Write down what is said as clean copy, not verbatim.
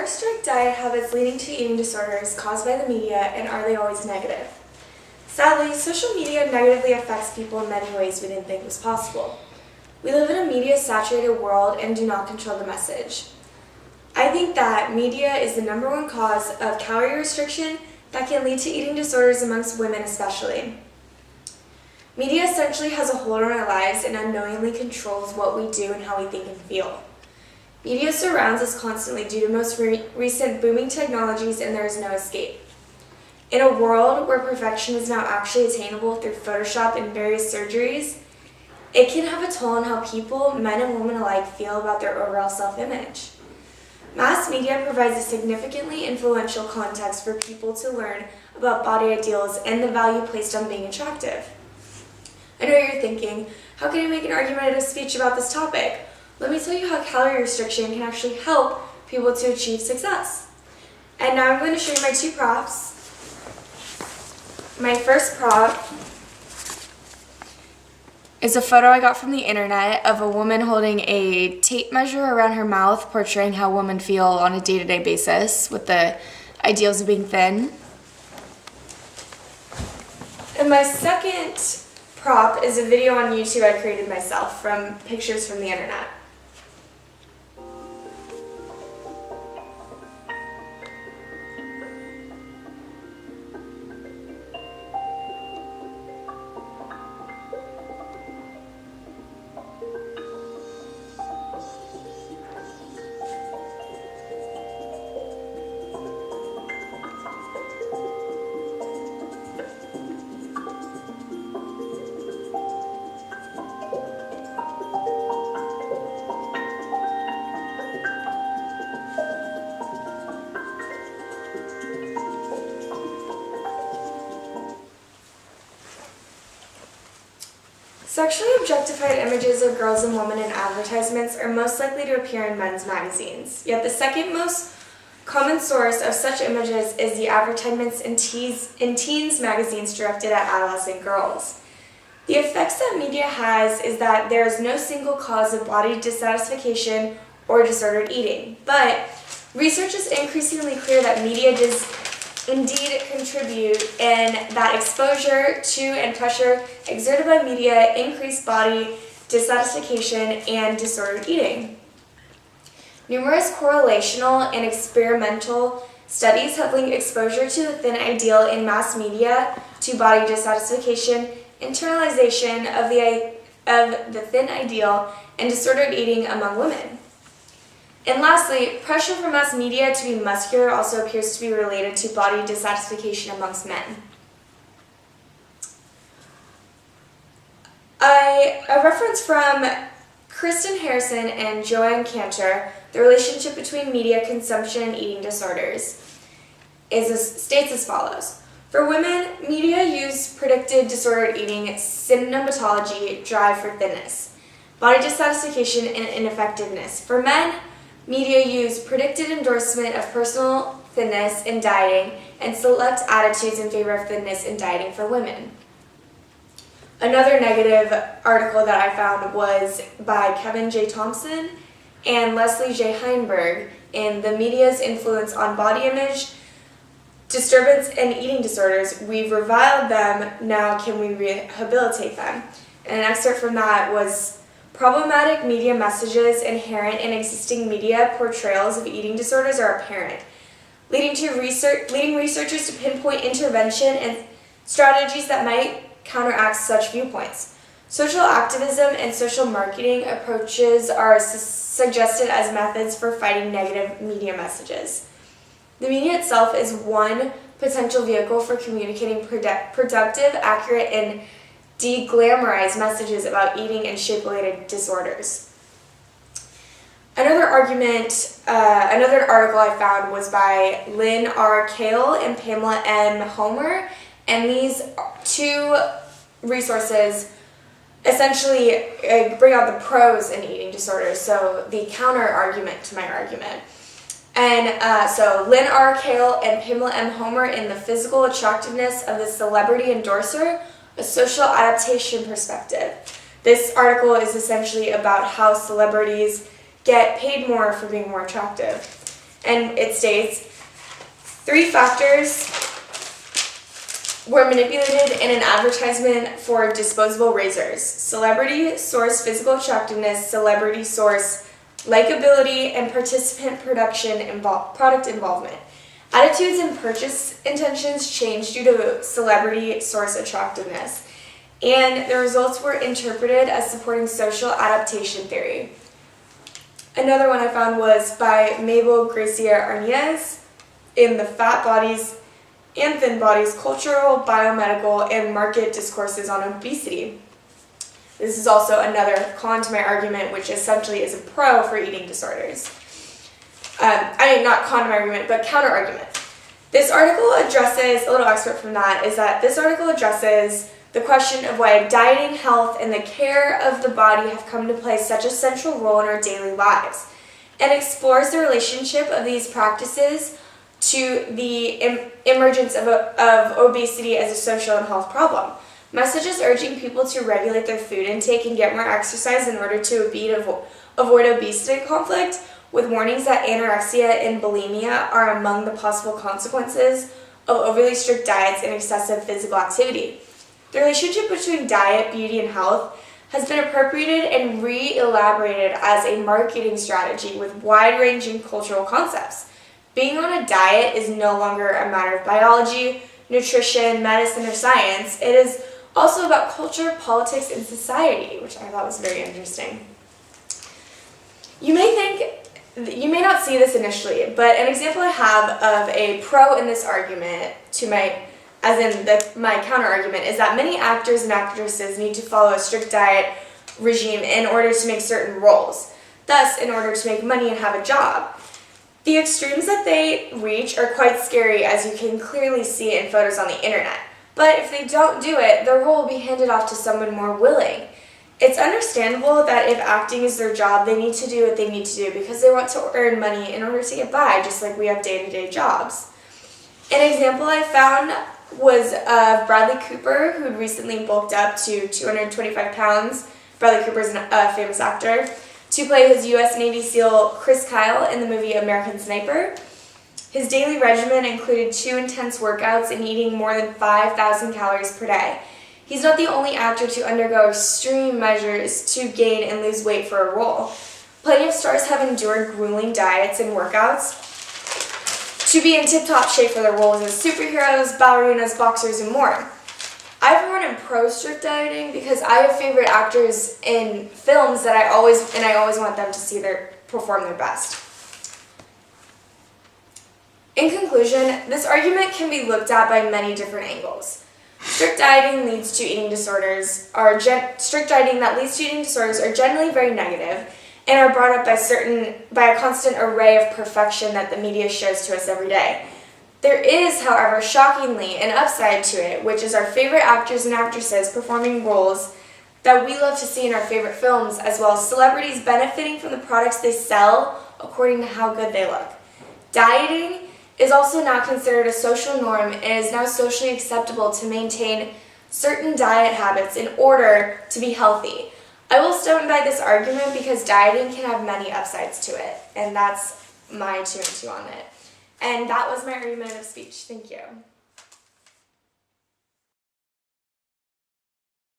strict diet habits leading to eating disorders caused by the media, and are they always negative? Sadly, social media negatively affects people in many ways we didn't think was possible. We live in a media-saturated world and do not control the message. I think that media is the #1 cause of calorie restriction that can lead to eating disorders amongst women especially. Media essentially has a hold on our lives and unknowingly controls what we do and how we think and feel. Media surrounds us constantly due to most recent booming technologies, and there is no escape. In a world where perfection is now actually attainable through Photoshop and various surgeries, it can have a toll on how people, men and women alike, feel about their overall self-image. Mass media provides a significantly influential context for people to learn about body ideals and the value placed on being attractive. I know you're thinking, how can I make an argumentative speech about this topic? Let me tell you how calorie restriction can actually help people to achieve success. And now I'm going to show you my 2 props. My first prop is a photo I got from the internet of a woman holding a tape measure around her mouth, portraying how women feel on a day-to-day basis with the ideals of being thin. And my second prop is a video on YouTube I created myself from pictures from the internet. Sexually objectified images of girls and women in advertisements are most likely to appear in men's magazines. Yet the second most common source of such images is the advertisements in teens magazines directed at adolescent girls. The effects that media has is that there is no single cause of body dissatisfaction or disordered eating, but research is increasingly clear that media does indeed contribute, and that exposure to and pressure exerted by media increase body dissatisfaction and disordered eating. Numerous correlational and experimental studies have linked exposure to the thin ideal in mass media to body dissatisfaction, internalization of the thin ideal, and disordered eating among women. And lastly, pressure from mass media to be muscular also appears to be related to body dissatisfaction amongst men. A reference from Kristen Harrison and Joanne Cantor, the relationship between media consumption and eating disorders, states as follows. For women, media use predicted disordered eating, symptomatology, drive for thinness, body dissatisfaction, and ineffectiveness. For men, media use predicted endorsement of personal thinness in dieting and select attitudes in favor of thinness in dieting for women. Another negative article that I found was by Kevin J. Thompson and Leslie J. Heinberg in The Media's Influence on Body Image, Disturbance, and Eating Disorders. We've reviled them, now can we rehabilitate them? And an excerpt from that was, problematic media messages inherent in existing media portrayals of eating disorders are apparent, leading researchers to pinpoint intervention and strategies that might counteract such viewpoints. Social activism and social marketing approaches are suggested as methods for fighting negative media messages. The media itself is one potential vehicle for communicating productive, accurate, and de-glamorize messages about eating and shape-related disorders. Another article I found was by Lynn R. Kale and Pamela M. Homer, and these 2 resources essentially bring out the pros in eating disorders, so the counter-argument to my argument. And so Lynn R. Kale and Pamela M. Homer in The Physical Attractiveness of the Celebrity Endorser, a social adaptation perspective. This article is essentially about how celebrities get paid more for being more attractive. and it states, 3 factors were manipulated in an advertisement for disposable razors: celebrity, source physical attractiveness, celebrity source likability, and participant product involvement. Attitudes and purchase intentions changed due to celebrity source attractiveness, and the results were interpreted as supporting social adaptation theory. Another one I found was by Mabel Gracia Arnaiz in The Fat Bodies and Thin Bodies, Cultural, Biomedical, and Market Discourses on Obesity. This is also another con to my argument, which essentially is a pro for eating disorders. Not con to my argument, but counter-argument. This article addresses, a little excerpt from that, is that this article addresses the question of why dieting, health, and the care of the body have come to play such a central role in our daily lives, and explores the relationship of these practices to the emergence of obesity as a social and health problem. Messages urging people to regulate their food intake and get more exercise in order to avoid obesity conflict, with warnings that anorexia and bulimia are among the possible consequences of overly strict diets and excessive physical activity. The relationship between diet, beauty, and health has been appropriated and re-elaborated as a marketing strategy with wide-ranging cultural concepts. Being on a diet is no longer a matter of biology, nutrition, medicine, or science. It is also about culture, politics, and society, which I thought was very interesting. You may not see this initially, but an example I have of a pro in this argument to my counter-argument is that many actors and actresses need to follow a strict diet regime in order to make certain roles, thus in order to make money and have a job. The extremes that they reach are quite scary, as you can clearly see in photos on the internet. But if they don't do it, their role will be handed off to someone more willing. It's understandable that if acting is their job, they need to do what they need to do because they want to earn money in order to get by, just like we have day-to-day jobs. An example I found was of Bradley Cooper, who had recently bulked up to 225 pounds. Bradley Cooper is a famous actor, to play his U.S. Navy SEAL Chris Kyle in the movie American Sniper. His daily regimen included 2 intense workouts and eating more than 5,000 calories per day. He's not the only actor to undergo extreme measures to gain and lose weight for a role. Plenty of stars have endured grueling diets and workouts to be in tip-top shape for their roles as superheroes, ballerinas, boxers, and more. I, for one, am pro-strict dieting because I have favorite actors in films that I always want them to perform their best. In conclusion, this argument can be looked at by many different angles. Strict dieting that leads to eating disorders are generally very negative and are brought up by a constant array of perfection that the media shows to us every day. There is, however, shockingly, an upside to it, which is our favorite actors and actresses performing roles that we love to see in our favorite films, as well as celebrities benefiting from the products they sell according to how good they look. Dieting is also now considered a social norm and is now socially acceptable to maintain certain diet habits in order to be healthy. I will stand by this argument because dieting can have many upsides to it, and that's my 2 and 2 on it. And that was my argument of speech. Thank you.